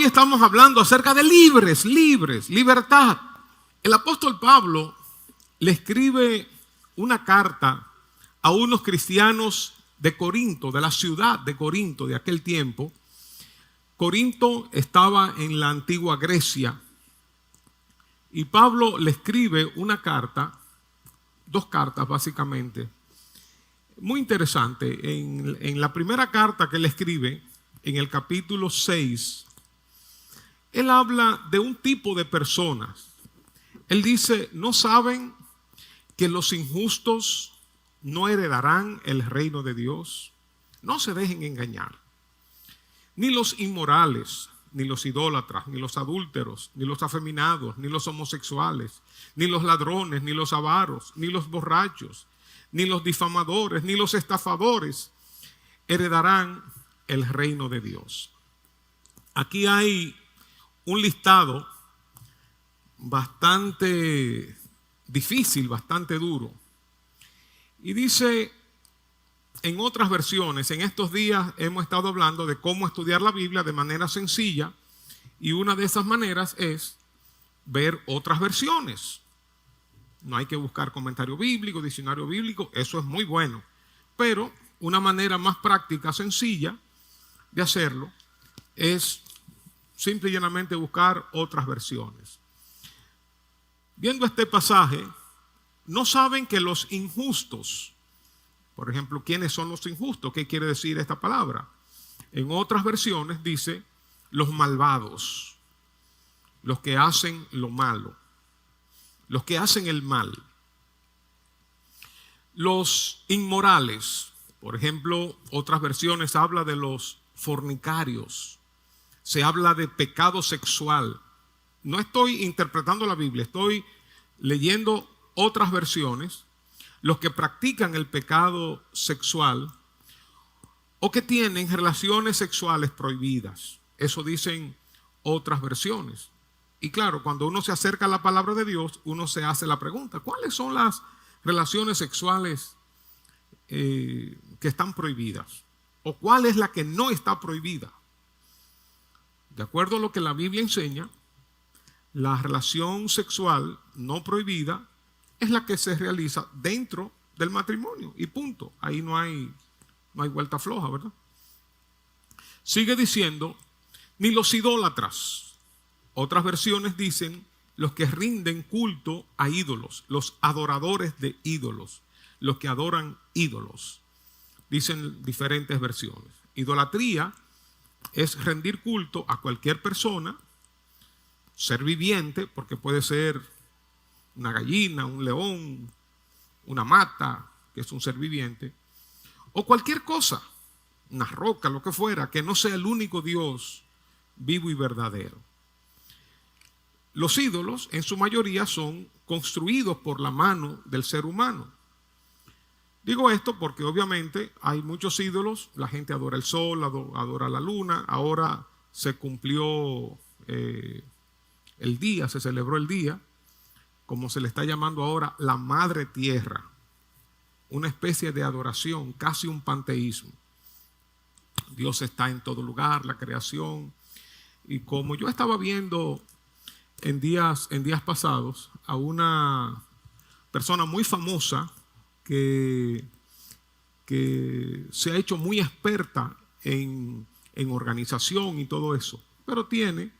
estamos hablando acerca de libertad. El apóstol Pablo le escribe una carta a unos cristianos de Corinto, de la ciudad de Corinto de aquel tiempo. Corinto estaba en la antigua Grecia y Pablo le escribe una carta, dos cartas básicamente, muy interesante. En la primera carta que le escribe, en el capítulo 6, él habla de un tipo de personas. Él dice, ¿no saben que los injustos no heredarán el reino de Dios? No se dejen engañar. Ni los inmorales, ni los idólatras, ni los adúlteros, ni los afeminados, ni los homosexuales, ni los ladrones, ni los avaros, ni los borrachos, ni los difamadores, ni los estafadores heredarán el reino de Dios. Aquí hay un listado bastante difícil, bastante duro. Y dice en otras versiones, en estos días hemos estado hablando de cómo estudiar la Biblia de manera sencilla, y una de esas maneras es ver otras versiones. No hay que buscar comentario bíblico, diccionario bíblico, eso es muy bueno, pero una manera más práctica, sencilla de hacerlo es simple y llanamente buscar otras versiones. Viendo este pasaje, no saben que los injustos, por ejemplo, ¿quiénes son los injustos? ¿Qué quiere decir esta palabra? En otras versiones dice los malvados, los que hacen lo malo, los que hacen el mal. Los inmorales, por ejemplo, otras versiones habla de los fornicarios, se habla de pecado sexual. No estoy interpretando la Biblia, estoy leyendo otras versiones. Los que practican el pecado sexual o que tienen relaciones sexuales prohibidas. Eso dicen otras versiones. Y claro, cuando uno se acerca a la palabra de Dios, uno se hace la pregunta, ¿cuáles son las relaciones sexuales que están prohibidas? ¿O cuál es la que no está prohibida? De acuerdo a lo que la Biblia enseña, la relación sexual no prohibida es la que se realiza dentro del matrimonio y punto. Ahí no hay vuelta floja, ¿verdad? Sigue diciendo, ni los idólatras. Otras versiones dicen los que rinden culto a ídolos, los adoradores de ídolos, los que adoran ídolos. Dicen diferentes versiones. Idolatría es rendir culto a cualquier persona, ser viviente, porque puede ser una gallina, un león, una mata, que es un ser viviente, o cualquier cosa, una roca, lo que fuera, que no sea el único Dios vivo y verdadero. Los ídolos, en su mayoría, son construidos por la mano del ser humano. Digo esto porque obviamente hay muchos ídolos, la gente adora el sol, adora la luna, ahora se cumplió el día, se celebró el día, como se le está llamando ahora, la madre tierra, una especie de adoración, casi un panteísmo. Dios está en todo lugar, la creación. Y como yo estaba viendo en días pasados a una persona muy famosa que se ha hecho muy experta en organización y todo eso, pero tiene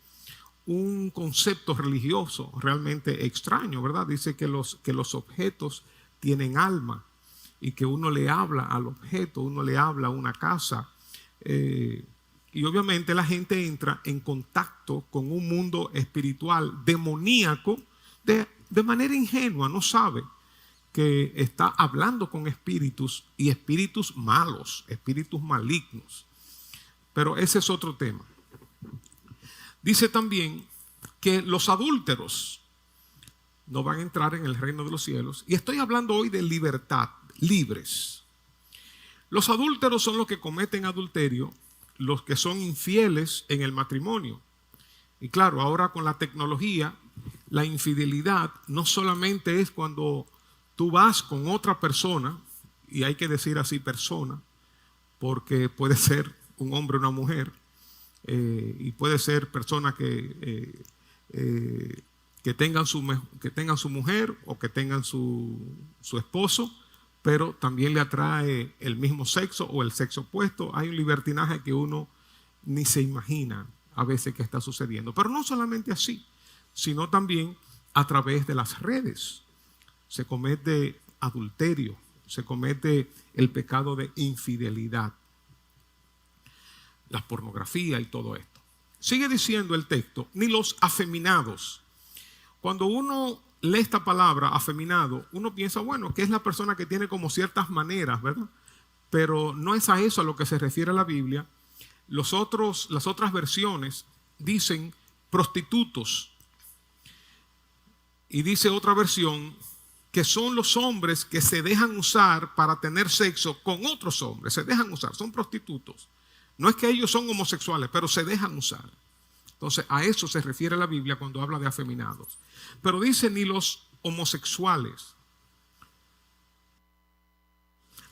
un concepto religioso realmente extraño, ¿verdad? Dice que los objetos tienen alma y que uno le habla al objeto, uno le habla a una casa. Y obviamente la gente entra en contacto con un mundo espiritual demoníaco de manera ingenua, no sabe que está hablando con espíritus y espíritus malos, espíritus malignos. Pero ese es otro tema. Dice también que los adúlteros no van a entrar en el reino de los cielos. Y estoy hablando hoy de libertad, libres. Los adúlteros son los que cometen adulterio, los que son infieles en el matrimonio. Y claro, ahora con la tecnología, la infidelidad no solamente es cuando tú vas con otra persona, y hay que decir así persona, porque puede ser un hombre o una mujer, y puede ser personas que tengan su mujer o que tengan su esposo, pero también le atrae el mismo sexo o el sexo opuesto. Hay un libertinaje que uno ni se imagina a veces que está sucediendo. Pero no solamente así, sino también a través de las redes. Se comete adulterio, se comete el pecado de infidelidad, la pornografía y todo esto. Sigue diciendo el texto, ni los afeminados. Cuando uno lee esta palabra, afeminado, uno piensa, bueno, que es la persona que tiene como ciertas maneras, ¿verdad? Pero no es a eso a lo que se refiere la Biblia. Las otras versiones dicen prostitutos. Y dice otra versión que son los hombres que se dejan usar para tener sexo con otros hombres. Se dejan usar, son prostitutos. No es que ellos son homosexuales, pero se dejan usar. Entonces, a eso se refiere la Biblia cuando habla de afeminados. Pero dice ni los homosexuales.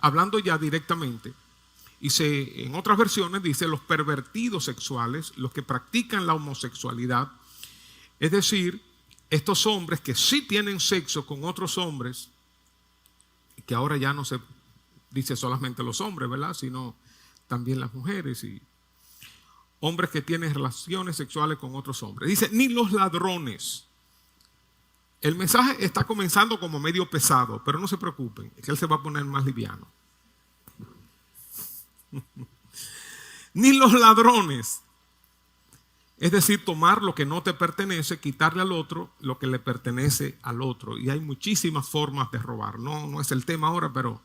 Hablando ya directamente. En otras versiones dice los pervertidos sexuales, los que practican la homosexualidad. Es decir, estos hombres que sí tienen sexo con otros hombres, que ahora ya no se dice solamente los hombres, ¿verdad? Sino también las mujeres y hombres que tienen relaciones sexuales con otros hombres. Dice, ni los ladrones. El mensaje está comenzando como medio pesado, pero no se preocupen, es que él se va a poner más liviano. Ni los ladrones. Es decir, tomar lo que no te pertenece, quitarle al otro lo que le pertenece al otro. Y hay muchísimas formas de robar. No es el tema ahora, pero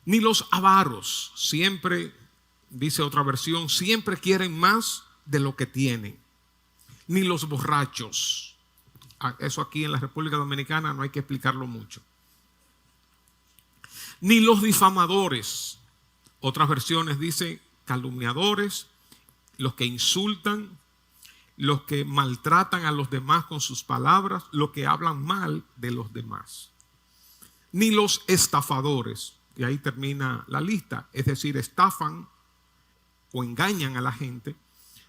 ni los avaros. Siempre, dice otra versión, siempre quieren más de lo que tienen. Ni los borrachos. Eso aquí en la República Dominicana no hay que explicarlo mucho. Ni los difamadores. Otras versiones dicen calumniadores, los que insultan, los que maltratan a los demás con sus palabras, los que hablan mal de los demás. Ni los estafadores. Y ahí termina la lista. Es decir, estafan o engañan a la gente.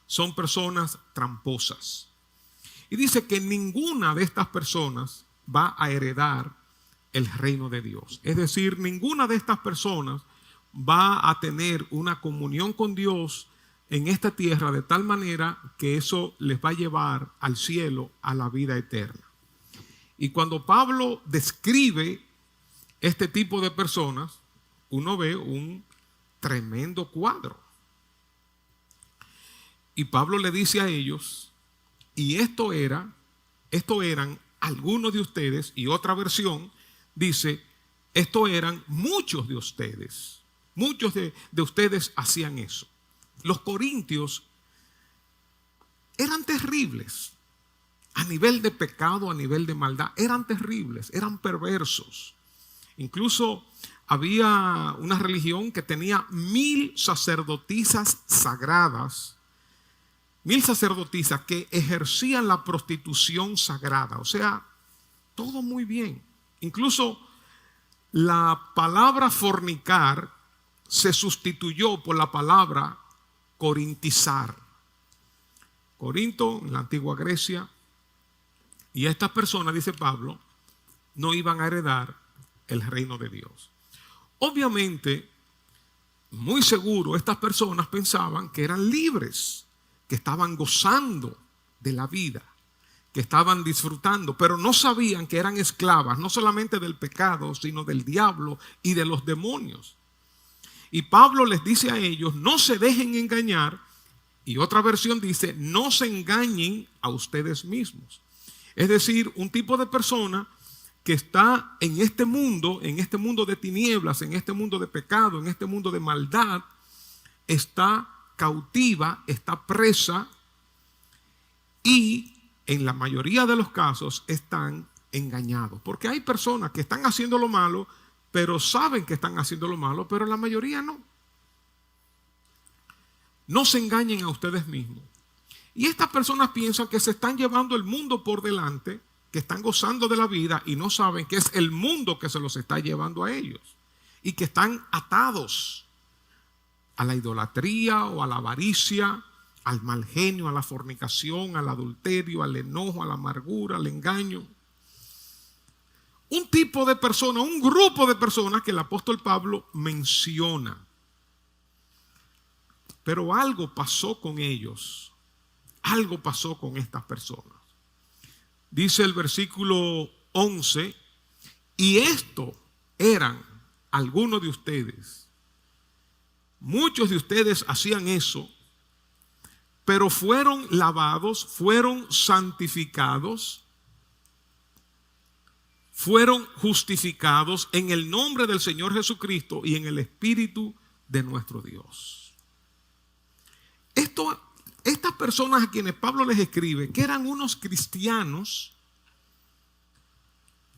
Son personas tramposas. Y dice que ninguna de estas personas va a heredar el reino de Dios. Es decir, ninguna de estas personas va a tener una comunión con Dios en esta tierra de tal manera que eso les va a llevar al cielo, a la vida eterna. Y cuando Pablo describe este tipo de personas, uno ve un tremendo cuadro. Y Pablo le dice a ellos, y esto eran algunos de ustedes, y otra versión dice, esto eran muchos de ustedes. Muchos de ustedes hacían eso. Los corintios eran terribles. A nivel de pecado, a nivel de maldad, eran terribles, eran perversos. Incluso había una religión que tenía 1000 sacerdotisas sagradas. 1000 sacerdotisas que ejercían la prostitución sagrada. O sea, todo muy bien. Incluso la palabra fornicar se sustituyó por la palabra corintizar. Corinto, en la antigua Grecia. Y estas personas, dice Pablo, no iban a heredar el reino de Dios. Obviamente, muy seguro, estas personas pensaban que eran libres, que estaban gozando de la vida, que estaban disfrutando, pero no sabían que eran esclavas, no solamente del pecado, sino del diablo y de los demonios. Y Pablo les dice a ellos, no se dejen engañar. Y otra versión dice, no se engañen a ustedes mismos. Es decir, un tipo de persona que está en este mundo de tinieblas, en este mundo de pecado, en este mundo de maldad, está cautiva, está presa y en la mayoría de los casos están engañados. Porque hay personas que están haciendo lo malo, pero saben que están haciendo lo malo, pero la mayoría no. No se engañen a ustedes mismos. Y estas personas piensan que se están llevando el mundo por delante, que están gozando de la vida y no saben que es el mundo que se los está llevando a ellos. Y que están atados a la idolatría o a la avaricia, al mal genio, a la fornicación, al adulterio, al enojo, a la amargura, al engaño. Un tipo de persona, un grupo de personas que el apóstol Pablo menciona. Pero algo pasó con ellos, algo pasó con estas personas. Dice el versículo 11, y esto eran algunos de ustedes. Muchos de ustedes hacían eso, pero fueron lavados, fueron santificados, fueron justificados en el nombre del Señor Jesucristo y en el Espíritu de nuestro Dios. Estas personas a quienes Pablo les escribe, que eran unos cristianos,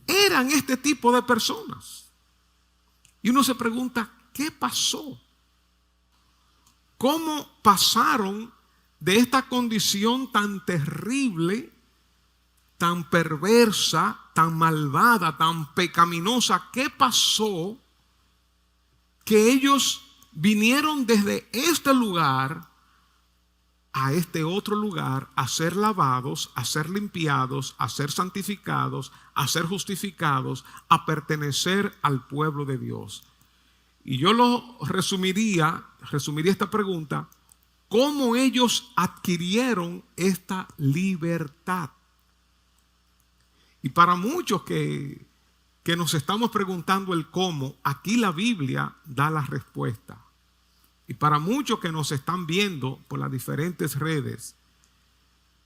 eran este tipo de personas. Y uno se pregunta, ¿qué pasó? ¿Cómo pasaron de esta condición tan terrible, tan perversa, tan malvada, tan pecaminosa? ¿Qué pasó que ellos vinieron desde este lugar a este otro lugar a ser lavados, a ser limpiados, a ser santificados, a ser justificados, a pertenecer al pueblo de Dios? Y yo lo resumiría esta pregunta: ¿cómo ellos adquirieron esta libertad? Y para muchos que nos estamos preguntando el cómo, aquí la Biblia da la respuesta. Y para muchos que nos están viendo por las diferentes redes,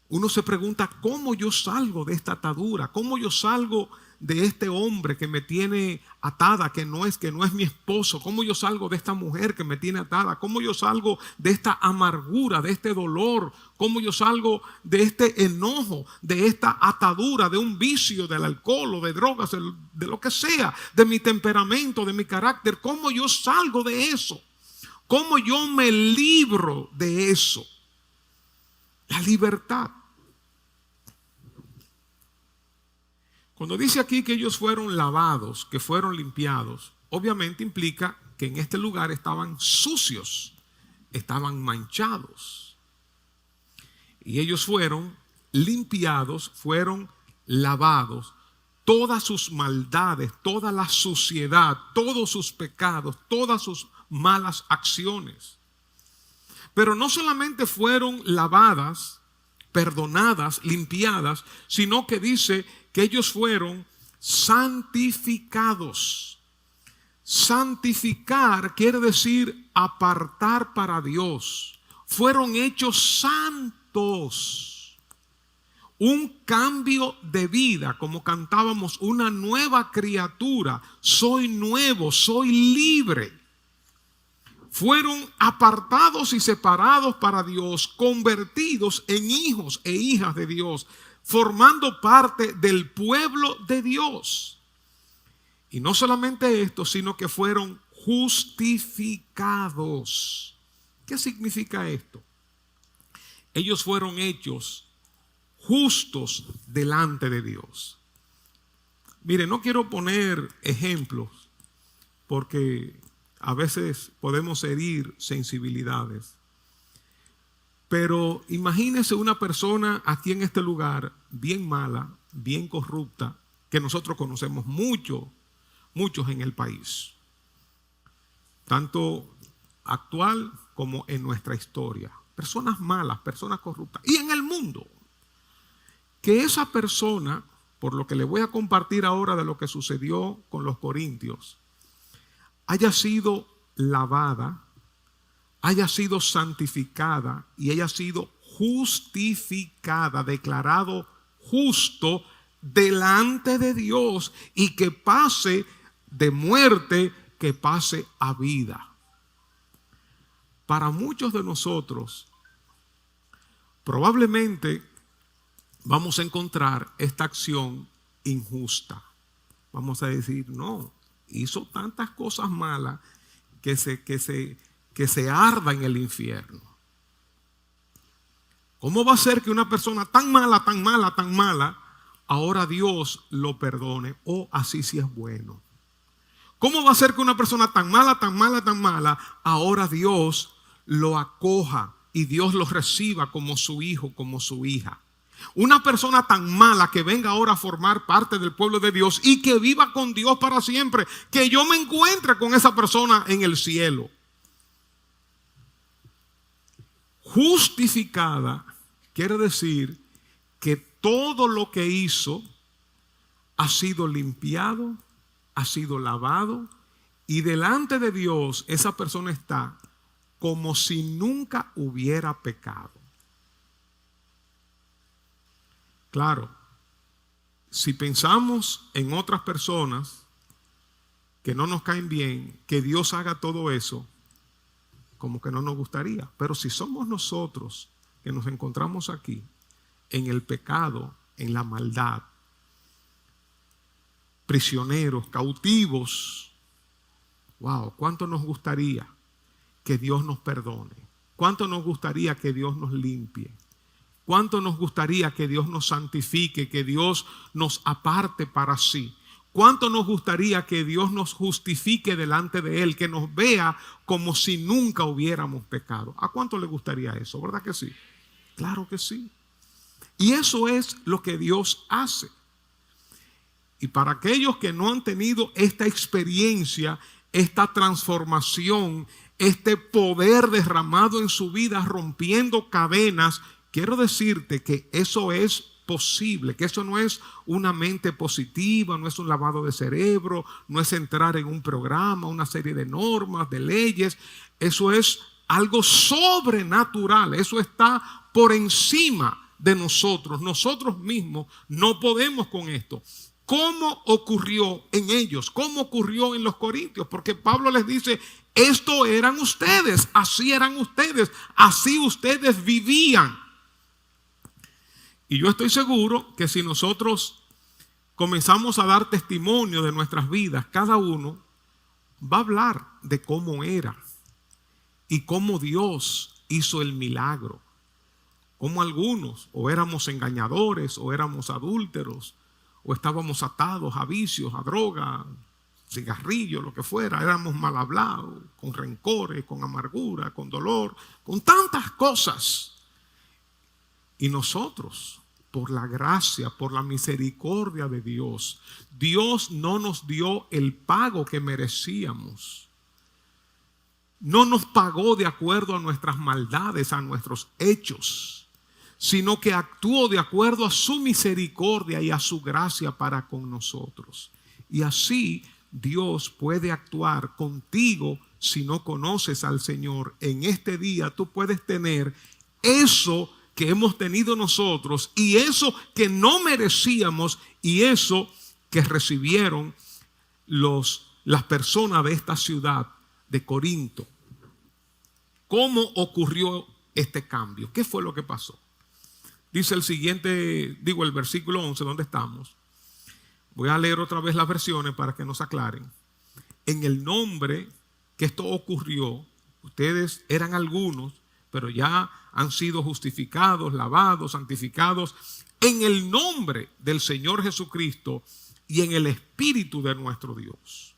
uno se pregunta, ¿cómo yo salgo de esta atadura? ¿Cómo yo salgo de este hombre que me tiene atada, que no es mi esposo? ¿Cómo yo salgo de esta mujer que me tiene atada? ¿Cómo yo salgo de esta amargura, de este dolor? ¿Cómo yo salgo de este enojo, de esta atadura, de un vicio, del alcohol o de drogas, de lo que sea, de mi temperamento, de mi carácter? ¿Cómo yo salgo de eso? ¿Cómo yo me libro de eso? La libertad. Cuando dice aquí que ellos fueron lavados, que fueron limpiados, obviamente implica que en este lugar estaban sucios, estaban manchados. Y ellos fueron limpiados, fueron lavados. Todas sus maldades, toda la suciedad, todos sus pecados, todas sus malas acciones. Pero no solamente fueron lavadas, perdonadas, limpiadas, sino que dice que ellos fueron santificados. Santificar quiere decir apartar para Dios. Fueron hechos santos. Un cambio de vida, como cantábamos, una nueva criatura. Soy nuevo, soy libre. Fueron apartados y separados para Dios, convertidos en hijos e hijas de Dios, formando parte del pueblo de Dios. Y no solamente esto, sino que fueron justificados. ¿Qué significa esto? Ellos fueron hechos justos delante de Dios. Mire, no quiero poner ejemplos porque a veces podemos herir sensibilidades. Pero imagínese una persona aquí en este lugar bien mala, bien corrupta, que nosotros conocemos muchos en el país, tanto actual como en nuestra historia. Personas malas, personas corruptas. Y en el mundo. Que esa persona, por lo que le voy a compartir ahora de lo que sucedió con los corintios, haya sido lavada, haya sido santificada y haya sido justificada, declarado justo delante de Dios, y que pase de muerte, que pase a vida. Para muchos de nosotros, probablemente vamos a encontrar esta acción injusta. Vamos a decir, no, hizo tantas cosas malas que se arda en el infierno. ¿Cómo va a ser que una persona tan mala, ahora Dios lo perdone? O así sí es bueno. ¿Cómo va a ser que una persona tan mala, tan mala, tan mala, ahora Dios lo acoja y Dios lo reciba como su hijo, como su hija? Una persona tan mala que venga ahora a formar parte del pueblo de Dios y que viva con Dios para siempre, que yo me encuentre con esa persona en el cielo. Justificada quiere decir que todo lo que hizo ha sido limpiado, ha sido lavado, y delante de Dios esa persona está como si nunca hubiera pecado. Claro, si pensamos en otras personas que no nos caen bien, que Dios haga todo eso, como que no nos gustaría. Pero si somos nosotros que nos encontramos aquí en el pecado, en la maldad, prisioneros, cautivos, wow, ¿cuánto nos gustaría que Dios nos perdone? ¿Cuánto nos gustaría que Dios nos limpie? ¿Cuánto nos gustaría que Dios nos santifique, que Dios nos aparte para sí? ¿Cuánto nos gustaría que Dios nos justifique delante de Él, que nos vea como si nunca hubiéramos pecado? ¿A cuánto le gustaría eso? ¿Verdad que sí? Claro que sí. Y eso es lo que Dios hace. Y para aquellos que no han tenido esta experiencia, esta transformación, este poder derramado en su vida, rompiendo cadenas, quiero decirte que eso es posible, que eso no es una mente positiva, no es un lavado de cerebro, no es entrar en un programa, una serie de normas, de leyes. Eso es algo sobrenatural, eso está por encima de nosotros. Nosotros mismos no podemos con esto. ¿Cómo ocurrió en ellos? ¿Cómo ocurrió en los corintios? Porque Pablo les dice, esto eran ustedes, así eran ustedes, así ustedes vivían. Y yo estoy seguro que si nosotros comenzamos a dar testimonio de nuestras vidas, cada uno va a hablar de cómo era y cómo Dios hizo el milagro. Como algunos, o éramos engañadores, o éramos adúlteros, o estábamos atados a vicios, a droga, cigarrillos, lo que fuera. Éramos mal hablados, con rencores, con amargura, con dolor, con tantas cosas. Y nosotros, por la gracia, por la misericordia de Dios, Dios no nos dio el pago que merecíamos. No nos pagó de acuerdo a nuestras maldades, a nuestros hechos, sino que actuó de acuerdo a su misericordia y a su gracia para con nosotros. Y así Dios puede actuar contigo si no conoces al Señor. En este día tú puedes tener eso que hemos tenido nosotros y eso que no merecíamos y eso que recibieron las personas de esta ciudad de Corinto. ¿Cómo ocurrió este cambio? ¿Qué fue lo que pasó? Dice el versículo 11, ¿dónde estamos? Voy a leer otra vez las versiones para que nos aclaren. En el nombre que esto ocurrió, ustedes eran algunos, pero ya han sido justificados, lavados, santificados en el nombre del Señor Jesucristo y en el Espíritu de nuestro Dios.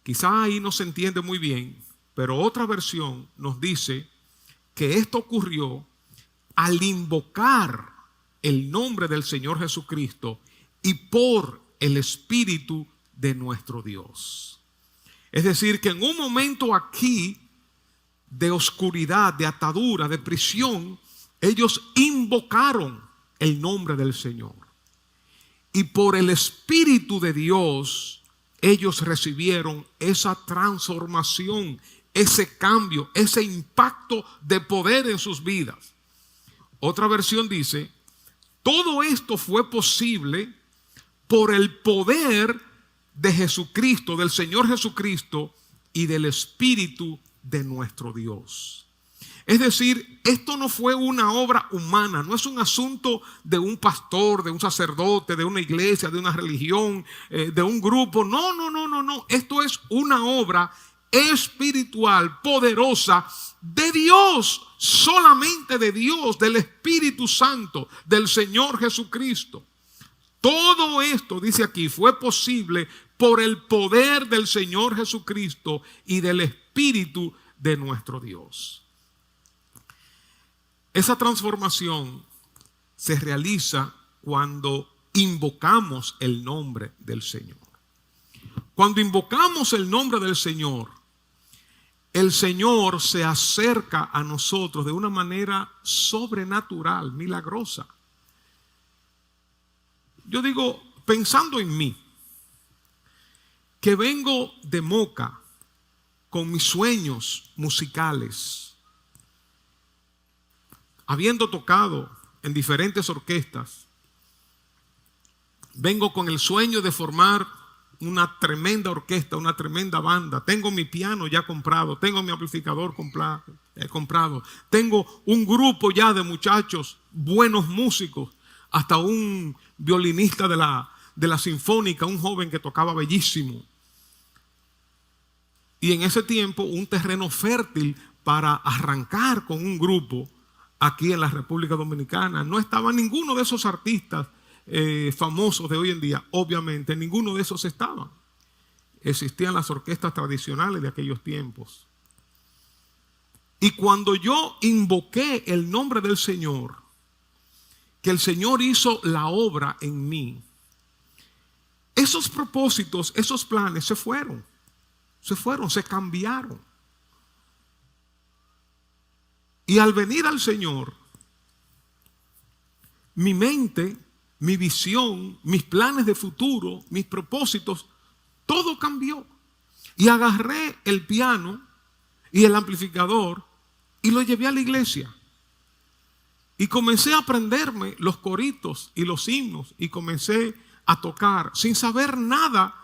Quizá ahí no se entiende muy bien, pero otra versión nos dice que esto ocurrió al invocar el nombre del Señor Jesucristo y por el Espíritu de nuestro Dios. Es decir, que en un momento aquí de oscuridad, de atadura, de prisión, ellos invocaron el nombre del Señor. Y por el Espíritu de Dios, ellos recibieron esa transformación, ese cambio, ese impacto de poder en sus vidas. Otra versión dice, todo esto fue posible por el poder de Jesucristo, del Señor Jesucristo y del Espíritu de nuestro Dios. Es decir, esto no fue una obra humana, no es un asunto de un pastor, de un sacerdote, de una iglesia, de una religión, de un grupo. No. Esto es una obra espiritual, poderosa de Dios, solamente de Dios, del Espíritu Santo, del Señor Jesucristo. Todo esto, dice aquí, fue posible por el poder del Señor Jesucristo y del Espíritu de nuestro Dios. Esa transformación se realiza cuando invocamos el nombre del Señor. Cuando invocamos el nombre del Señor, el Señor se acerca a nosotros de una manera sobrenatural, milagrosa. Yo digo, pensando en mí, que vengo de Moca con mis sueños musicales, habiendo tocado en diferentes orquestas, vengo con el sueño de formar una tremenda orquesta, una tremenda banda. Tengo mi piano ya comprado, tengo mi amplificador comprado, tengo un grupo ya de muchachos, buenos músicos, hasta un violinista de la sinfónica, un joven que tocaba bellísimo. Y en ese tiempo un terreno fértil para arrancar con un grupo aquí en la República Dominicana. No estaba ninguno de esos artistas famosos de hoy en día, obviamente, ninguno de esos estaban. Existían las orquestas tradicionales de aquellos tiempos. Y cuando yo invoqué el nombre del Señor, que el Señor hizo la obra en mí, esos propósitos, esos planes se fueron, se cambiaron. Y al venir al Señor, mi mente, mi visión, mis planes de futuro, mis propósitos, todo cambió. Y agarré el piano y el amplificador y lo llevé a la iglesia. Y comencé a aprenderme los coritos y los himnos y comencé a tocar sin saber nada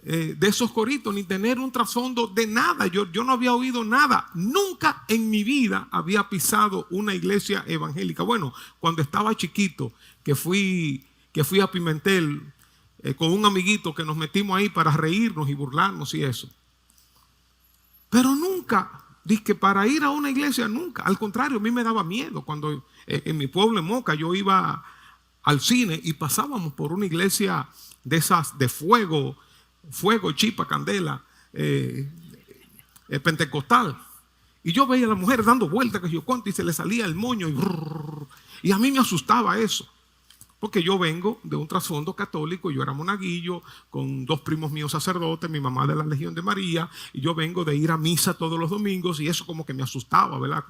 de esos coritos ni tener un trasfondo de nada. Yo no había oído nada. Nunca en mi vida había pisado una iglesia evangélica. Bueno, cuando estaba chiquito, que fui a Pimentel con un amiguito, que nos metimos ahí para reírnos y burlarnos y eso. Pero nunca, dije, para ir a una iglesia, nunca. Al contrario, a mí me daba miedo. Cuando en mi pueblo, en Moca, yo iba al cine y pasábamos por una iglesia de esas de fuego, chipa, candela, pentecostal. Y yo veía a la mujer dando vueltas, que yo cuánto, y se le salía el moño y a mí me asustaba eso. Porque yo vengo de un trasfondo católico, yo era monaguillo, con 2 primos míos sacerdotes, mi mamá de la Legión de María, y yo vengo de ir a misa todos los domingos, y eso como que me asustaba, ¿verdad?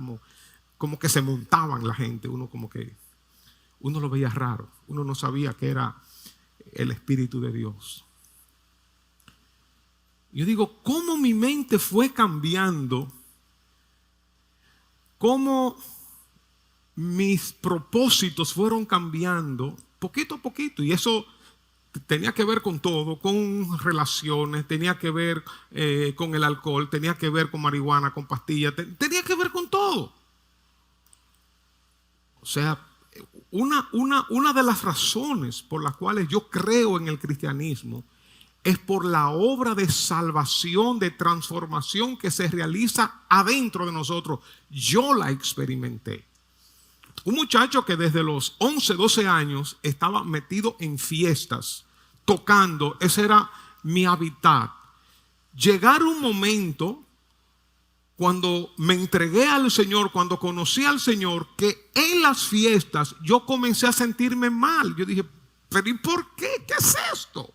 Como que se montaban la gente, uno lo veía raro, uno no sabía que era el Espíritu de Dios. Yo digo, ¿cómo mi mente fue cambiando? ¿Cómo mis propósitos fueron cambiando poquito a poquito? Y eso tenía que ver con todo, con relaciones, tenía que ver con el alcohol, tenía que ver con marihuana, con pastillas, tenía que ver con todo. O sea, una de las razones por las cuales yo creo en el cristianismo es por la obra de salvación, de transformación que se realiza adentro de nosotros. Yo la experimenté. Un muchacho que desde los 11, 12 años estaba metido en fiestas, tocando, ese era mi hábitat. Llegar un momento cuando me entregué al Señor, cuando conocí al Señor, que en las fiestas yo comencé a sentirme mal. Yo dije, pero ¿y por qué? ¿Qué es esto?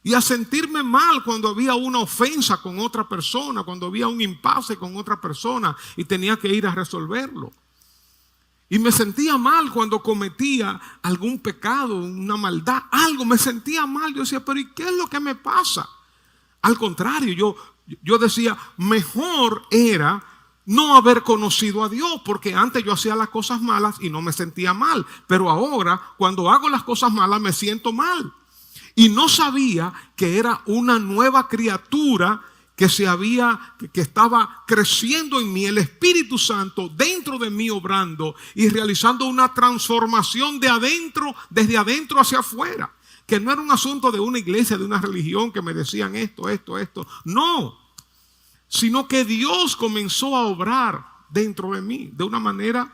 Y a sentirme mal cuando había una ofensa con otra persona, cuando había un impasse con otra persona y tenía que ir a resolverlo. Y me sentía mal cuando cometía algún pecado, una maldad, algo, me sentía mal. Yo decía, pero ¿y qué es lo que me pasa? Al contrario, yo decía, mejor era no haber conocido a Dios, porque antes yo hacía las cosas malas y no me sentía mal. Pero ahora, cuando hago las cosas malas, me siento mal. Y no sabía que era una nueva criatura que estaba creciendo en mí, el Espíritu Santo dentro de mí obrando y realizando una transformación desde adentro hacia afuera. Que no era un asunto de una iglesia, de una religión que me decían esto. No, sino que Dios comenzó a obrar dentro de mí de una manera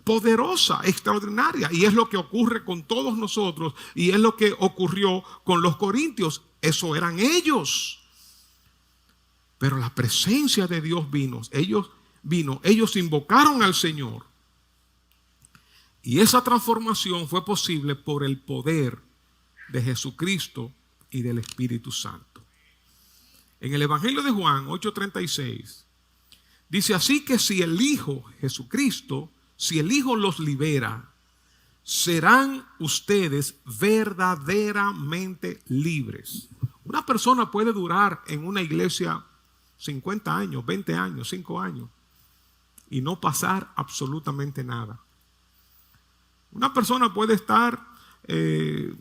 poderosa, extraordinaria. Y es lo que ocurre con todos nosotros y es lo que ocurrió con los corintios. Eso eran ellos. Pero la presencia de Dios vino. Ellos invocaron al Señor. Y esa transformación fue posible por el poder de Jesucristo y del Espíritu Santo. En el Evangelio de Juan 8:36 dice: así que si el Hijo, Jesucristo, si el Hijo los libera, serán ustedes verdaderamente libres. Una persona puede durar en una iglesia 50 años, 20 años, 5 años y no pasar absolutamente nada. Una persona puede estar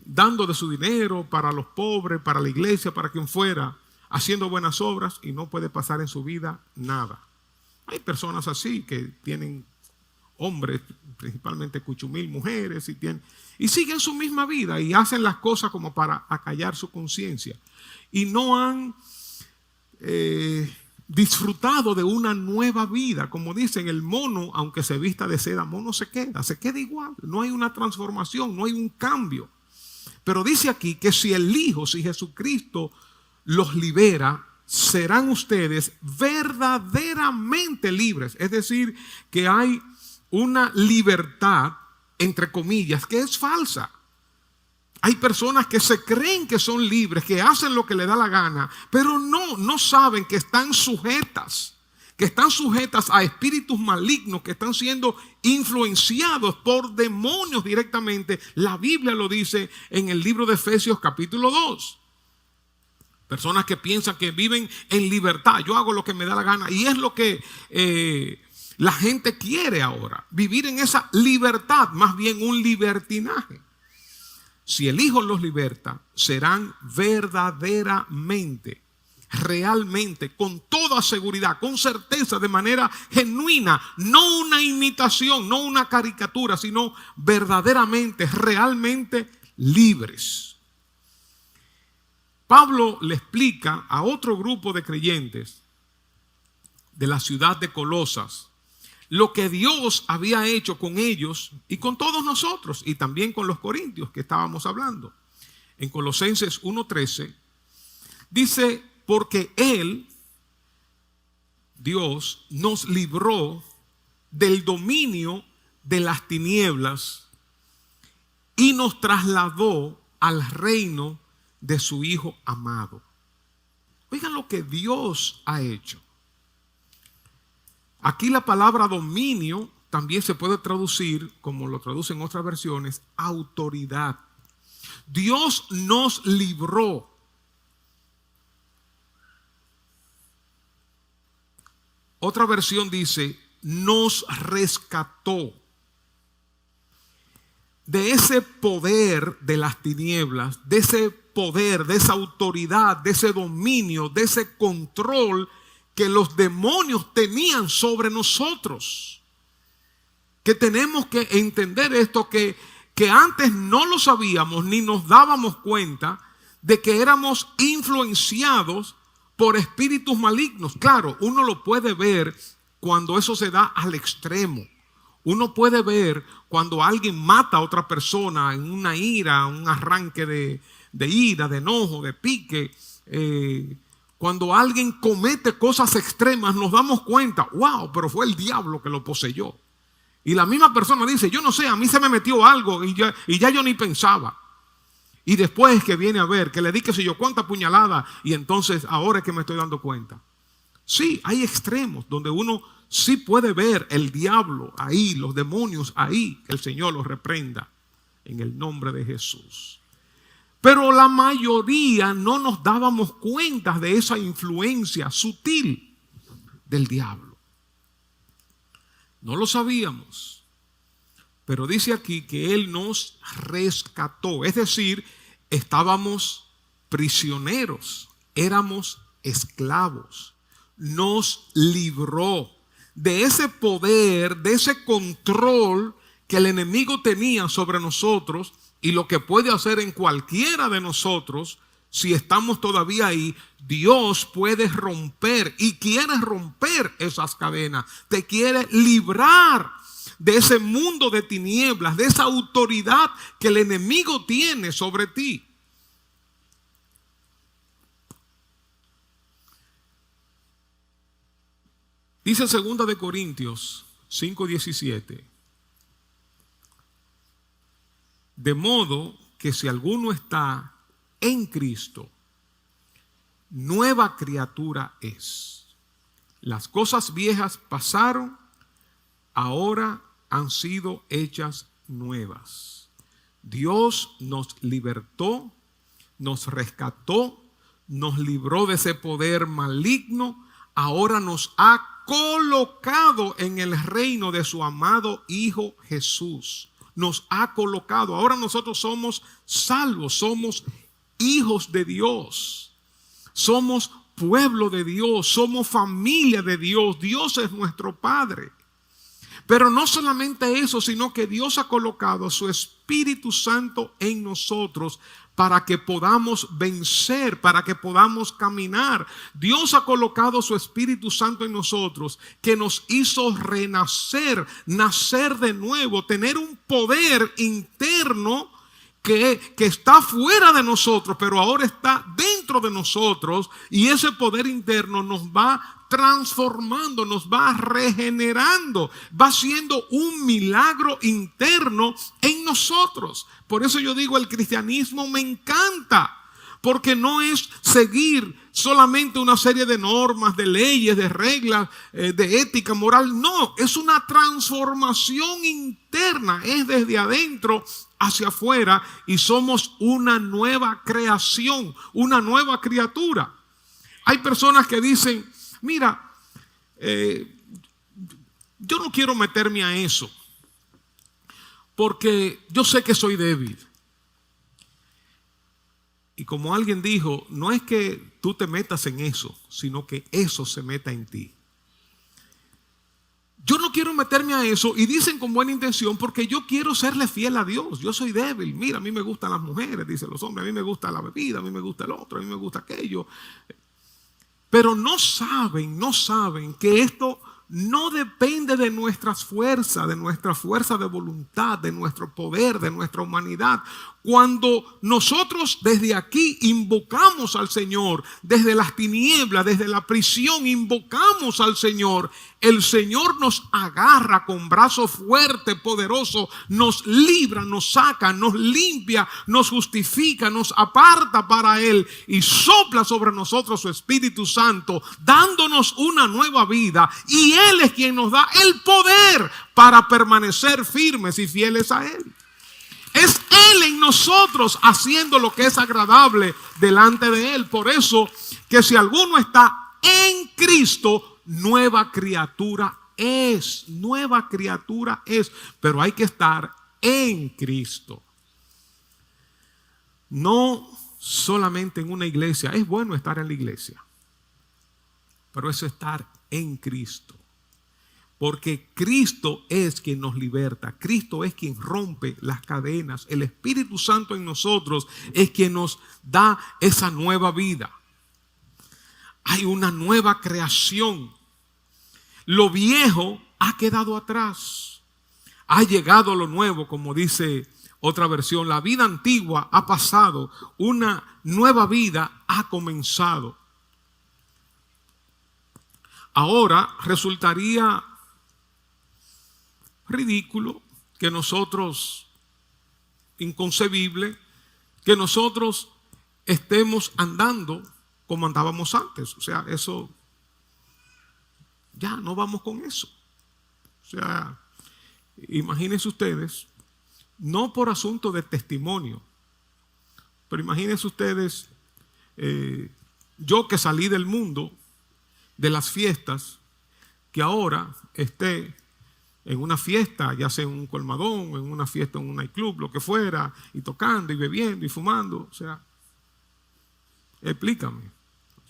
dando de su dinero para los pobres, para la iglesia, para quien fuera, haciendo buenas obras y no puede pasar en su vida nada. Hay personas así que tienen hombres, principalmente cuchumil, mujeres, y siguen su misma vida y hacen las cosas como para acallar su conciencia. Y no han disfrutado de una nueva vida. Como dicen, el mono, aunque se vista de seda, mono se queda igual. No hay una transformación, no hay un cambio. Pero dice aquí que si el Hijo, si Jesucristo los libera, serán ustedes verdaderamente libres. Es decir, que hay una libertad, entre comillas, que es falsa. Hay personas que se creen que son libres, que hacen lo que les da la gana, pero no saben que están sujetas a espíritus malignos, que están siendo influenciados por demonios directamente. La Biblia lo dice en el libro de Efesios capítulo 2. Personas que piensan que viven en libertad. Yo hago lo que me da la gana. Y es lo que la gente quiere ahora. Vivir en esa libertad, más bien un libertinaje. Si el Hijo los liberta, serán verdaderamente, realmente, con toda seguridad, con certeza, de manera genuina, no una imitación, no una caricatura, sino verdaderamente, realmente libres. Pablo le explica a otro grupo de creyentes de la ciudad de Colosas lo que Dios había hecho con ellos y con todos nosotros, y también con los corintios que estábamos hablando. En Colosenses 1:13 dice: porque Él, Dios, nos libró del dominio de las tinieblas y nos trasladó al reino de su Hijo amado. Oigan lo que Dios ha hecho. Aquí la palabra dominio también se puede traducir, como lo traducen otras versiones, autoridad. Dios nos libró. Otra versión dice: nos rescató de ese poder de las tinieblas, de ese poder, de esa autoridad, de ese dominio, de ese control que los demonios tenían sobre nosotros. Que tenemos que entender esto, que antes no lo sabíamos ni nos dábamos cuenta de que éramos influenciados por espíritus malignos. Claro, uno lo puede ver cuando eso se da al extremo. Uno puede ver cuando alguien mata a otra persona en una ira, un arranque de ira, de enojo, de pique. Cuando alguien comete cosas extremas, nos damos cuenta: wow, pero fue el diablo que lo poseyó. Y la misma persona dice: yo no sé, a mí se me metió algo y ya yo ni pensaba. Y después es que viene a ver, que le di que sé yo cuánta puñalada, y entonces ahora es que me estoy dando cuenta. Sí, hay extremos donde uno sí puede ver el diablo ahí, los demonios ahí, que el Señor los reprenda en el nombre de Jesús. Pero la mayoría no nos dábamos cuenta de esa influencia sutil del diablo. No lo sabíamos. Pero dice aquí que Él nos rescató. Es decir, estábamos prisioneros, éramos esclavos. Nos libró de ese poder, de ese control que el enemigo tenía sobre nosotros. Y lo que puede hacer en cualquiera de nosotros, si estamos todavía ahí, Dios puede romper y quiere romper esas cadenas. Te quiere librar de ese mundo de tinieblas, de esa autoridad que el enemigo tiene sobre ti. Dice 2 de Corintios 5:17. De modo que si alguno está en Cristo, nueva criatura es. Las cosas viejas pasaron, ahora han sido hechas nuevas. Dios nos libertó, nos rescató, nos libró de ese poder maligno. Ahora nos ha colocado en el reino de su amado Hijo Jesús. Nos ha colocado. Ahora nosotros somos salvos, somos hijos de Dios. Somos pueblo de Dios, somos familia de Dios. Dios es nuestro Padre. Pero no solamente eso, sino que Dios ha colocado a su Espíritu Santo en nosotros para que podamos vencer, para que podamos caminar. Dios ha colocado su Espíritu Santo en nosotros, que nos hizo renacer, nacer de nuevo, tener un poder interno que está fuera de nosotros, pero ahora está dentro de nosotros, y ese poder interno nos va transformando, nos va regenerando, va siendo un milagro interno en nosotros. Por eso yo digo, el cristianismo me encanta, porque no es seguir solamente una serie de normas, de leyes, de reglas, de ética, moral. No, es una transformación interna, es desde adentro hacia afuera, y somos una nueva creación, una nueva criatura. Hay personas que dicen, mira, yo no quiero meterme a eso, porque yo sé que soy débil. Y como alguien dijo, no es que tú te metas en eso, sino que eso se meta en ti. Yo no quiero meterme a eso, y dicen con buena intención, porque yo quiero serle fiel a Dios. Yo soy débil. Mira, a mí me gustan las mujeres, dicen los hombres. A mí me gusta la bebida, a mí me gusta el otro, a mí me gusta aquello. Pero no saben que esto no depende de nuestras fuerzas, de nuestra fuerza de voluntad, de nuestro poder, de nuestra humanidad. Cuando nosotros desde aquí invocamos al Señor, desde las tinieblas, desde la prisión, invocamos al Señor, el Señor nos agarra con brazo fuerte, poderoso, nos libra, nos saca, nos limpia, nos justifica, nos aparta para Él y sopla sobre nosotros su Espíritu Santo, dándonos una nueva vida. Y Él es quien nos da el poder para permanecer firmes y fieles a Él. Es Él en nosotros haciendo lo que es agradable delante de Él. Por eso que si alguno está en Cristo, nueva criatura es. Nueva criatura es. Pero hay que estar en Cristo. No solamente en una iglesia. Es bueno estar en la iglesia, pero es estar en Cristo. Porque Cristo es quien nos liberta. Cristo es quien rompe las cadenas. El Espíritu Santo en nosotros es quien nos da esa nueva vida. Hay una nueva creación. Lo viejo ha quedado atrás. Ha llegado lo nuevo, como dice otra versión. La vida antigua ha pasado. Una nueva vida ha comenzado. Ahora resultaría ridículo que nosotros, inconcebible, que nosotros estemos andando como andábamos antes. O sea, eso, ya no vamos con eso. O sea, imagínense ustedes, no por asunto de testimonio, pero imagínense ustedes, yo que salí del mundo de las fiestas, que ahora esté en una fiesta, ya sea en un colmadón, en una fiesta en un nightclub, lo que fuera, y tocando y bebiendo y fumando. O sea, explícame.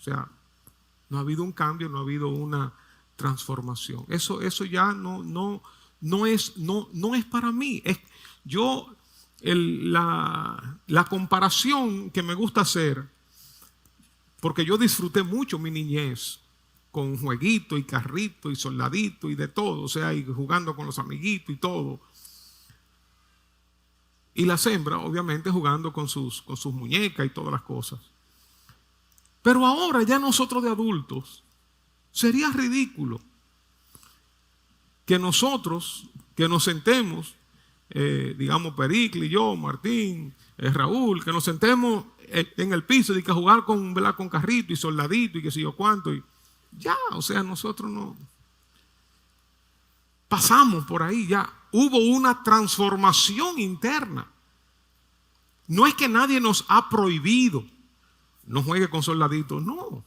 O sea, no ha habido un cambio, no ha habido una transformación. Eso ya no es para mí. La comparación que me gusta hacer, porque yo disfruté mucho mi niñez con jueguito y carrito y soldadito y de todo, o sea, y jugando con los amiguitos y todo. Y las hembras, obviamente, jugando con sus muñecas y todas las cosas. Pero ahora ya nosotros de adultos, sería ridículo que nosotros, que nos sentemos, digamos Pericles, yo, Martín, Raúl, que nos sentemos en el piso y que jugar con carrito y soldadito y qué sé yo cuánto. Y ya, o sea, nosotros no pasamos por ahí ya. Hubo una transformación interna. No es que nadie nos ha prohibido, no juegue con soldaditos, no.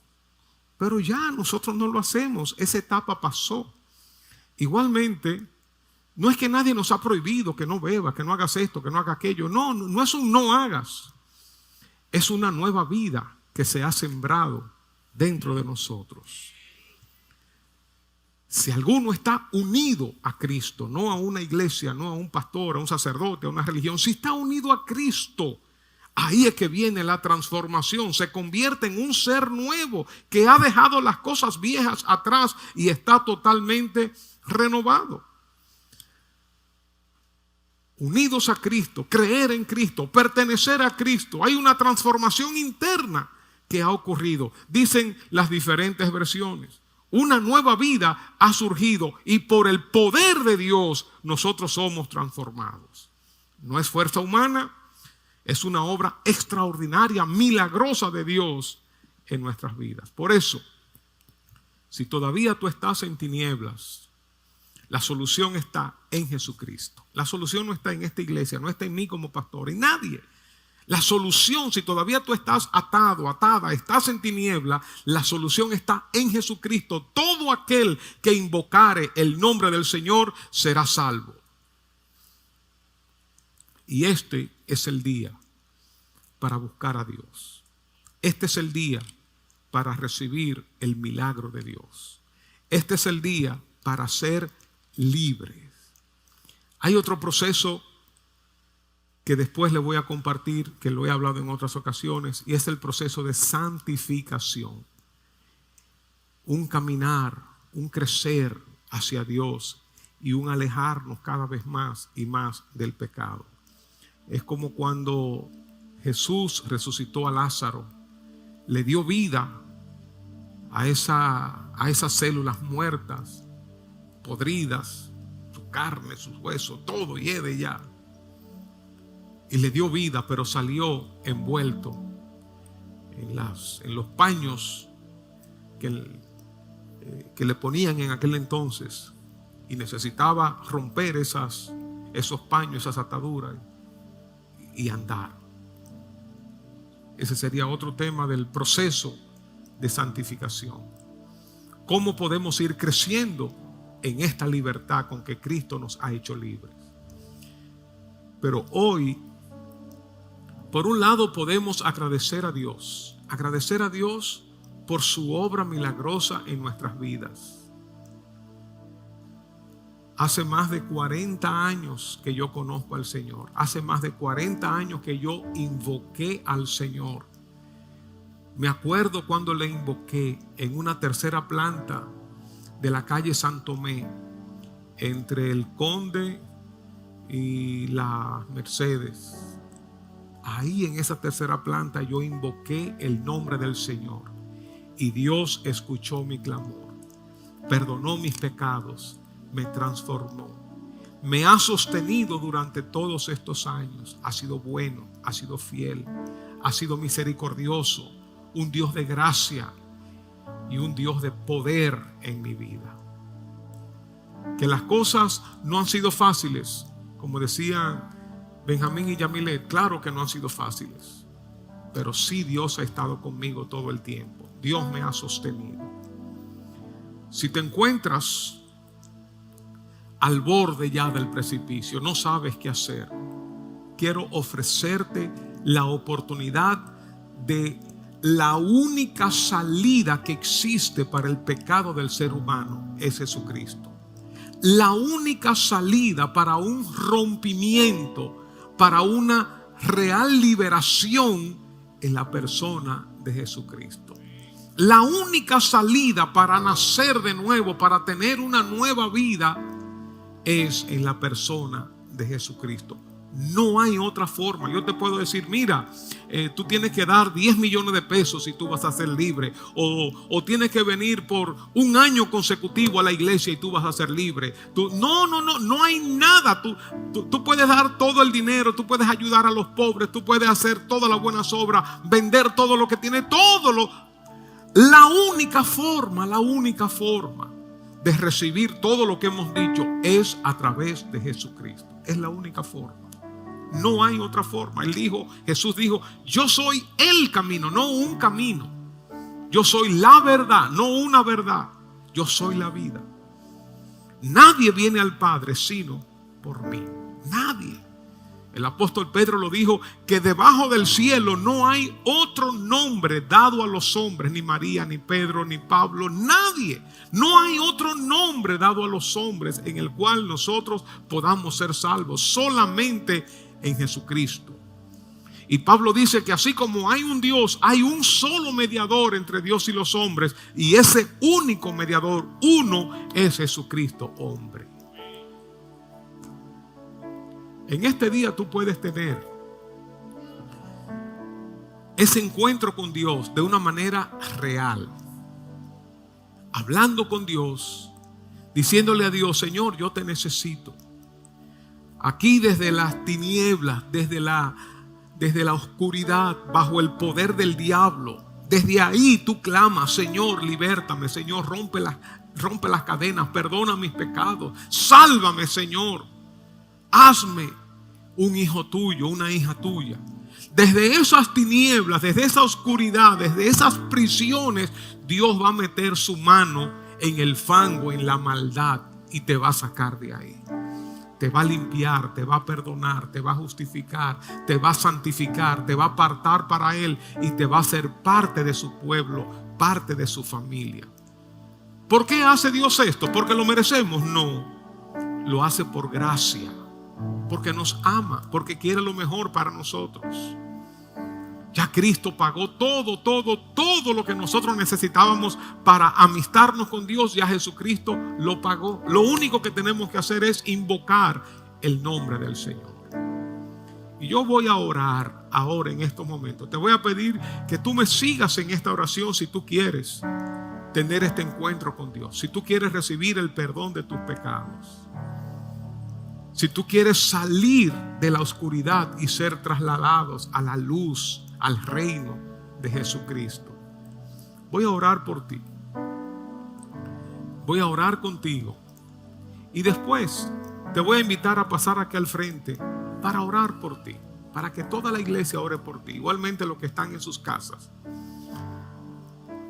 Pero ya nosotros no lo hacemos, esa etapa pasó. Igualmente, no es que nadie nos ha prohibido que no bebas, que no hagas esto, que no hagas aquello. No, no es un no hagas. Es una nueva vida que se ha sembrado dentro de nosotros. Si alguno está unido a Cristo, no a una iglesia, no a un pastor, a un sacerdote, a una religión, si está unido a Cristo, ahí es que viene la transformación. Se convierte en un ser nuevo que ha dejado las cosas viejas atrás y está totalmente renovado. Unidos a Cristo, creer en Cristo, pertenecer a Cristo. Hay una transformación interna que ha ocurrido. Dicen las diferentes versiones. Una nueva vida ha surgido y por el poder de Dios nosotros somos transformados. No es fuerza humana, es una obra extraordinaria, milagrosa de Dios en nuestras vidas. Por eso, si todavía tú estás en tinieblas, la solución está en Jesucristo. La solución no está en esta iglesia, no está en mí como pastor, en nadie. La solución, si todavía tú estás atado, atada, estás en tiniebla, la solución está en Jesucristo. Todo aquel que invocare el nombre del Señor será salvo. Y este es el día para buscar a Dios. Este es el día para recibir el milagro de Dios. Este es el día para ser libres. Hay otro proceso que después le voy a compartir, que lo he hablado en otras ocasiones, y es el proceso de santificación. Un caminar, un crecer hacia Dios y un alejarnos cada vez más y más del pecado. Es como cuando Jesús resucitó a Lázaro, le dio vida a esas células muertas, podridas, su carne, sus huesos, todo hiede ya. Y le dio vida, pero salió envuelto en los paños que le ponían en aquel entonces. Y necesitaba romper esos paños, esas ataduras y andar. Ese sería otro tema del proceso de santificación. ¿Cómo podemos ir creciendo en esta libertad con que Cristo nos ha hecho libres? Pero hoy, por un lado, podemos agradecer a Dios por su obra milagrosa en nuestras vidas. Hace más de 40 años que yo conozco al Señor. Hace más de 40 años que yo invoqué al Señor. Me acuerdo cuando le invoqué en una tercera planta de la calle San Tomé, entre el Conde y la Mercedes. Ahí en esa tercera planta yo invoqué el nombre del Señor y Dios escuchó mi clamor, perdonó mis pecados, me transformó, me ha sostenido durante todos estos años. Ha sido bueno, ha sido fiel, ha sido misericordioso, un Dios de gracia y un Dios de poder en mi vida. Que las cosas no han sido fáciles, como decía Benjamín y Yamilet, claro que no han sido fáciles, pero sí Dios ha estado conmigo todo el tiempo. Dios me ha sostenido. Si te encuentras al borde ya del precipicio, no sabes qué hacer, quiero ofrecerte la oportunidad de la única salida que existe para el pecado del ser humano, es Jesucristo. La única salida para un rompimiento, para una real liberación, en la persona de Jesucristo. La única salida para nacer de nuevo, para tener una nueva vida, es en la persona de Jesucristo. No hay otra forma. Yo te puedo decir, mira, tú tienes que dar 10 millones de pesos si tú vas a ser libre. O tienes que venir por un año consecutivo a la iglesia y tú vas a ser libre. No hay nada. Tú puedes dar todo el dinero, tú puedes ayudar a los pobres, tú puedes hacer todas las buenas obras, vender todo lo que tienes, La única forma de recibir todo lo que hemos dicho es a través de Jesucristo. Es la única forma. No hay otra forma. Jesús dijo, yo soy el camino, no un camino. Yo soy la verdad, no una verdad. Yo soy la vida. Nadie viene al Padre sino por mí. Nadie. El apóstol Pedro lo dijo, que debajo del cielo no hay otro nombre dado a los hombres, ni María, ni Pedro, ni Pablo, nadie. No hay otro nombre dado a los hombres en el cual nosotros podamos ser salvos, solamente en Jesucristo. Y Pablo dice que así como hay un Dios, hay un solo mediador entre Dios y los hombres, y ese único mediador, uno, es Jesucristo, hombre. En este día tú puedes tener ese encuentro con Dios de una manera real, hablando con Dios, diciéndole a Dios, Señor, yo te necesito. Aquí desde las tinieblas, desde la oscuridad, bajo el poder del diablo, desde ahí tú clamas, Señor, libértame, Señor, rompe las cadenas, perdona mis pecados, sálvame, Señor. Hazme un hijo tuyo, una hija tuya. Desde esas tinieblas, desde esa oscuridad, desde esas prisiones, Dios va a meter su mano en el fango, en la maldad, y te va a sacar de ahí. Te va a limpiar, te va a perdonar, te va a justificar, te va a santificar, te va a apartar para Él y te va a hacer parte de su pueblo, parte de su familia. ¿Por qué hace Dios esto? ¿Porque lo merecemos? No, lo hace por gracia, porque nos ama, porque quiere lo mejor para nosotros. Ya Cristo pagó todo lo que nosotros necesitábamos para amistarnos con Dios. Ya Jesucristo lo pagó. Lo único que tenemos que hacer es invocar el nombre del Señor. Y yo voy a orar ahora en estos momentos. Te voy a pedir que tú me sigas en esta oración si tú quieres tener este encuentro con Dios. Si tú quieres recibir el perdón de tus pecados. Si tú quieres salir de la oscuridad y ser trasladados a la luz, al reino de Jesucristo. Voy a orar por ti. Voy a orar contigo. Y después te voy a invitar a pasar aquí al frente para orar por ti. Para que toda la iglesia ore por ti. Igualmente los que están en sus casas.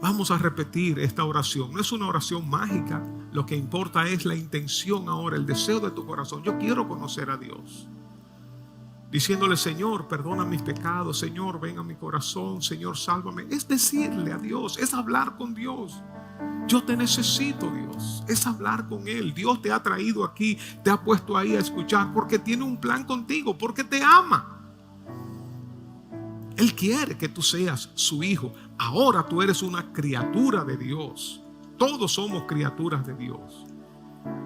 Vamos a repetir esta oración. No es una oración mágica. Lo que importa es la intención ahora, el deseo de tu corazón. Yo quiero conocer a Dios. Diciéndole, Señor, perdona mis pecados. Señor, ven a mi corazón. Señor, sálvame. Es decirle a Dios, es hablar con Dios. Yo te necesito, Dios. Es hablar con Él. Dios te ha traído aquí, te ha puesto ahí a escuchar porque tiene un plan contigo, porque te ama. Él quiere que tú seas su hijo. Ahora tú eres una criatura de Dios. Todos somos criaturas de Dios.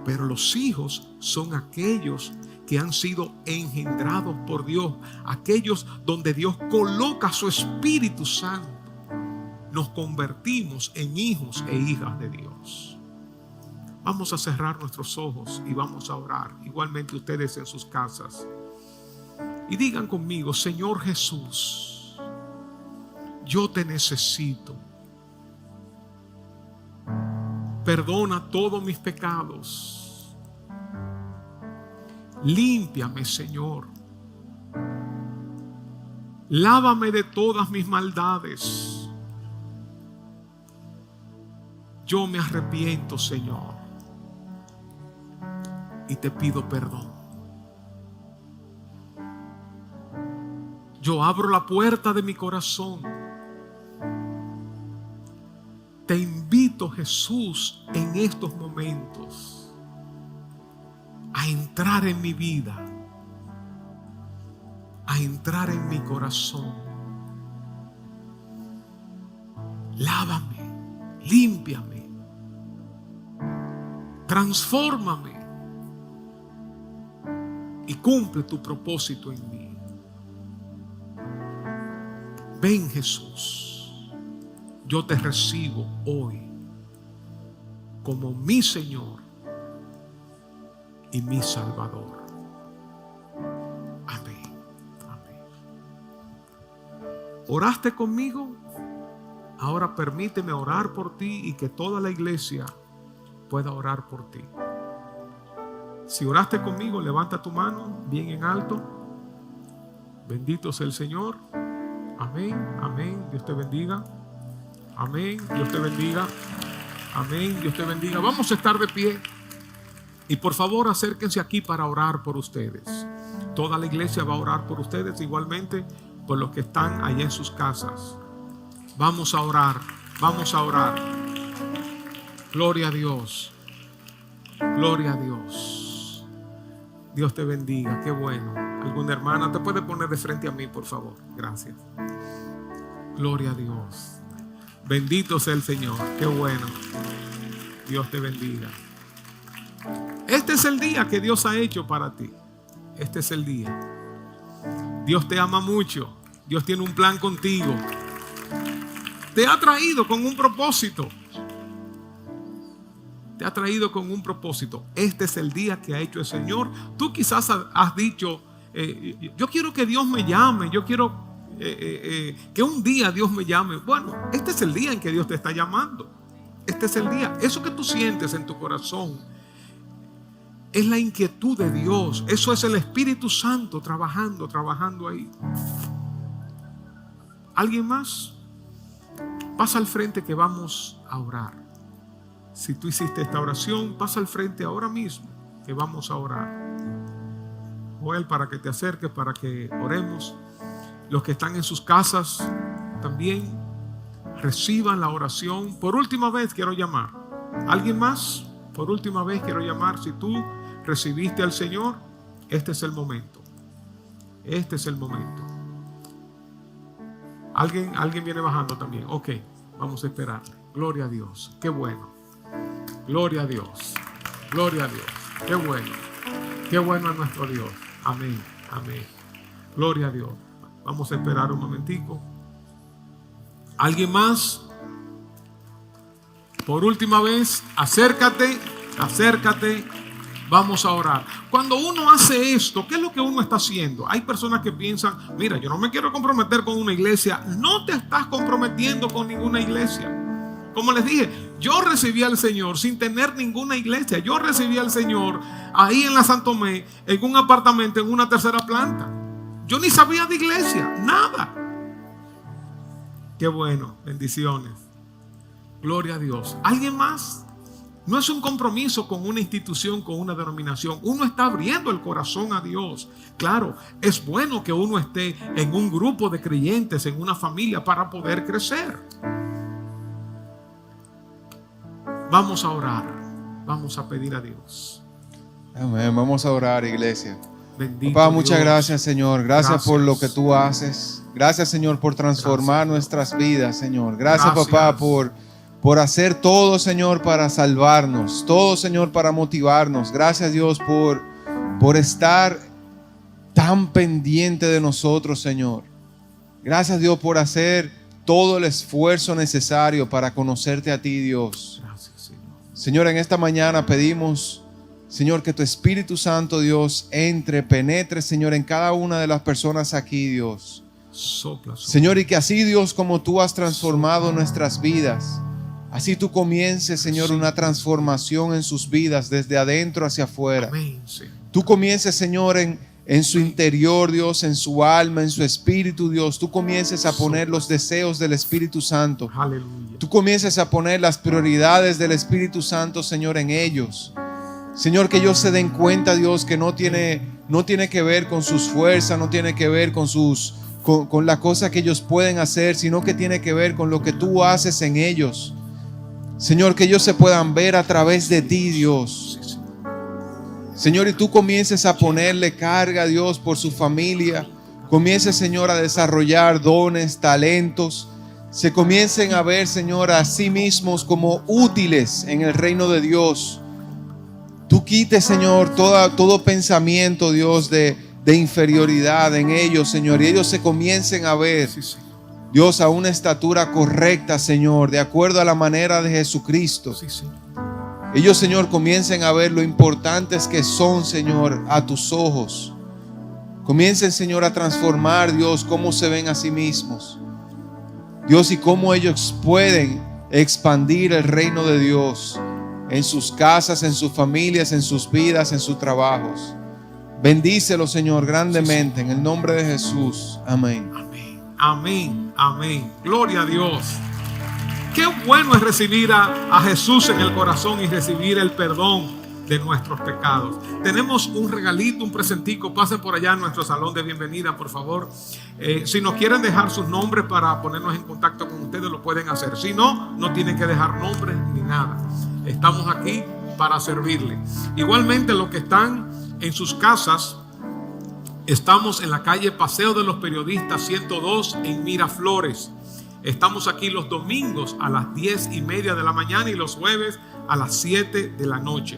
Pero los hijos son aquellos que han sido engendrados por Dios. Aquellos donde Dios coloca su Espíritu Santo. Nos convertimos en hijos e hijas de Dios. Vamos a cerrar nuestros ojos y vamos a orar. Igualmente ustedes en sus casas. Y digan conmigo, Señor Jesús, yo te necesito. Perdona todos mis pecados. Límpiame, Señor. Lávame de todas mis maldades. Yo me arrepiento, Señor, y te pido perdón. Yo abro la puerta de mi corazón. Te invito, Jesús, en estos momentos a entrar en mi vida, a entrar en mi corazón. Lávame, límpiame, transfórmame y cumple tu propósito en mí. Ven, Jesús, yo te recibo hoy como mi Señor y mi Salvador. Amén. Amén. ¿Oraste conmigo? Ahora permíteme orar por ti y que toda la iglesia pueda orar por ti. Si oraste conmigo, levanta tu mano bien en alto. Bendito sea el Señor. Amén, amén. Dios te bendiga. Amén, Dios te bendiga. Amén, Dios te bendiga. Vamos a estar de pie. Y por favor, acérquense aquí para orar por ustedes. Toda la iglesia va a orar por ustedes, igualmente por los que están allá en sus casas. Vamos a orar, vamos a orar. Gloria a Dios. Gloria a Dios. Dios te bendiga, qué bueno. ¿Alguna hermana te puede poner de frente a mí, por favor? Gracias. Gloria a Dios. Bendito sea el Señor, qué bueno. Dios te bendiga. Este es el día que Dios ha hecho para ti. Este es el día. Dios te ama mucho. Dios tiene un plan contigo. Te ha traído con un propósito. Te ha traído con un propósito. Este es el día que ha hecho el Señor. Tú quizás has dicho, yo quiero que Dios me llame. Yo quiero que un día Dios me llame. Bueno, este es el día en que Dios te está llamando. Este es el día. Eso que tú sientes en tu corazón es la inquietud de Dios. Eso es el Espíritu Santo trabajando ahí. ¿Alguien más? Pasa al frente que vamos a orar. Si tú hiciste esta oración, pasa al frente ahora mismo que vamos a orar. Joel, para que te acerques, para que oremos. Los que están en sus casas también reciban la oración. Por última vez quiero llamar. ¿Alguien más? Por última vez quiero llamar. Si tú recibiste al Señor, este es el momento. Este es el momento. Alguien viene bajando también. Ok, vamos a esperar. Gloria a Dios. Qué bueno. Gloria a Dios. Gloria a Dios. Qué bueno. Qué bueno es nuestro Dios. Amén. Amén. Gloria a Dios. Vamos a esperar un momentico. ¿Alguien más? Por última vez, acércate. Vamos a orar. Cuando uno hace esto, ¿qué es lo que uno está haciendo? Hay personas que piensan, mira, yo no me quiero comprometer con una iglesia. No te estás comprometiendo con ninguna iglesia. Como les dije, yo recibí al Señor sin tener ninguna iglesia. Yo recibí al Señor ahí en la Santomé, en un apartamento, en una tercera planta. Yo ni sabía de iglesia, nada. Qué bueno, bendiciones. Gloria a Dios. ¿Alguien más? No es un compromiso con una institución, con una denominación. Uno está abriendo el corazón a Dios. Claro, es bueno que uno esté en un grupo de creyentes, en una familia, para poder crecer. Vamos a orar. Vamos a pedir a Dios. Amén. Vamos a orar, iglesia. Bendito Papá, muchas Dios. gracias, Señor. Gracias por lo que tú haces. Gracias, Señor, por transformar nuestras vidas, Señor. Gracias, papá, por hacer todo, Señor, para salvarnos. Todo, Señor, para motivarnos. Gracias, Dios, por estar tan pendiente de nosotros, Señor. Gracias, Dios, por hacer todo el esfuerzo necesario para conocerte a ti, Dios. Gracias, Señor. Señor, en esta mañana pedimos, Señor, que tu Espíritu Santo, Dios, penetre, Señor, en cada una de las personas aquí, Dios. Sopla. Señor, y que así, Dios, como tú has transformado nuestras vidas, así tú comiences, Señor, una transformación en sus vidas desde adentro hacia afuera. Amén, Señor. Tú comiences, Señor, en su interior, Dios, en su alma, en su espíritu, Dios. Tú comiences a poner los deseos del Espíritu Santo. Aleluya. Tú comiences a poner las prioridades del Espíritu Santo, Señor, en ellos. Señor, que ellos se den cuenta, Dios, que no tiene que ver con sus fuerzas, no tiene que ver con la cosa que ellos pueden hacer, sino que tiene que ver con lo que tú haces en ellos. Señor, que ellos se puedan ver a través de ti, Dios. Señor, y tú comiences a ponerle carga, Dios, por su familia. Comiences, Señor, a desarrollar dones, talentos. Se comiencen a ver, Señor, a sí mismos como útiles en el reino de Dios. tú quites, Señor, todo pensamiento, Dios, de inferioridad en ellos, Señor, y ellos se comiencen a ver, Sí, Señor. Dios, a una estatura correcta, Señor, de acuerdo a la manera de Jesucristo. Sí, Señor. Ellos, Señor, comiencen a ver lo importantes que son, Señor, a tus ojos. Comiencen, Señor, a transformar, Dios, cómo se ven a sí mismos, Dios, y cómo ellos pueden expandir el reino de Dios en sus casas, en sus familias, en sus vidas, en sus trabajos. Bendícelo, Señor, grandemente, en el nombre de Jesús. Amén. Amén, amén, amén. Gloria a Dios. Qué bueno es recibir a Jesús en el corazón y recibir el perdón de nuestros pecados. Tenemos un regalito, un presentico. Pasen por allá en nuestro salón de bienvenida, por favor. Si nos quieren dejar sus nombres para ponernos en contacto con ustedes, lo pueden hacer. Si no, no tienen que dejar nombres ni nada. Estamos aquí para servirle. Igualmente, los que están en sus casas, estamos en la calle Paseo de los Periodistas 102 en Miraflores. Estamos aquí los domingos a las 10:30 de la mañana y los jueves a las 7 de la noche.